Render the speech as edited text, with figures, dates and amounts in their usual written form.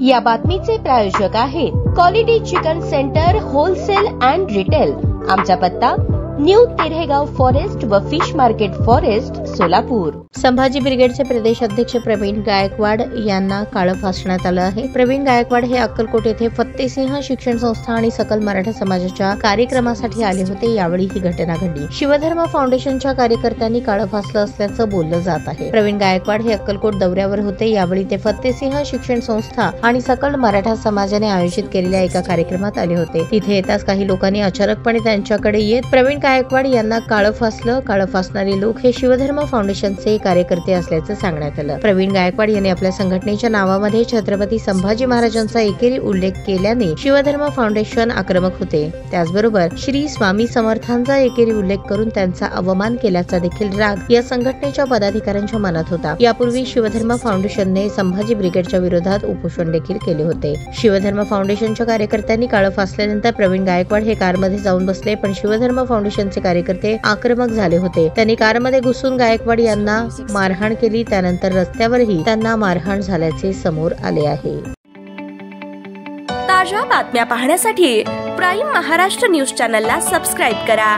या बातमीचे प्रायोजक आहेत quality chicken centre wholesale and retail. आमचा पत्ता न्यू तिरेगाव फॉरेस्ट व fish market forest Solapur. Sambhaji ब्रिगेडचे प्रदेश अध्यक्ष प्रवीण गायकवाड यांना काळं फासण्यात आलं आहे। प्रवीण गायकवाड हे अक्कलकोट येथे फत्तेसिंह शिक्षण संस्था आणि सकल मराठा समाजाच्या कार्यक्रमासाठी आले होते। यावेळी ही घटना घडली। शिवधर्म फाउंडेशनच्या कार्यकर्त्यांनी काळं फासलं असल्याचं बोललं जात आहे। प्रवीण गायकवाड हे अक्कलकोट दौऱ्यावर होते। यावेळी ते फत्तेसिंह शिक्षण संस्था आणि सकल मराठा समाजाने आयोजित केलेल्या एका कार्यक्रमात आले होते। तिथे येताच काही लोकांनी अचानकपणे त्यांच्याकडे येत प्रवीण गायकवाड यांना काळं फासलं। काळं फासणारे लोक हे शिवधर्म फाउंडेशनचे कार्यकर्ते असल्याचं सांगण्यात आलं। प्रवीण गायकवाड यांनी आपल्या संघटनेच्या नावामध्ये छत्रपती संभाजी महाराजांचा एकेरी उल्लेख केल्याने शिवधर्म फाउंडेशन आक्रमक होते। त्याचबरोबर श्री स्वामी समर्थांचा एकेरी उल्लेख करून त्यांचा अवमान केल्याचा देखील राग या संघटनेच्या पदाधिकाऱ्यांच्या मनात होता। यापूर्वी शिवधर्म फाउंडेशनने संभाजी ब्रिगेडच्या विरोधात उपोषण देखील केले होते। शिवधर्म फाउंडेशनच्या कार्यकर्त्यांनी काळं फासल्यानंतर प्रवीण गायकवाड हे कारमध्ये जाऊन बसले, पण शिवधर्म फाउंडेशनचे कार्यकर्ते आक्रमक झाले होते। त्यांनी कारमध्ये घुसून गायकवाड यांना मारहाण केली। त्यानंतर रस्त्यावरही त्यांना मारहाण झाल्याचे समोर आले आहे। ताज्या बातम्या पाहण्यासाठी प्राईम महाराष्ट्र न्यूज चॅनलला सबस्क्राईब करा।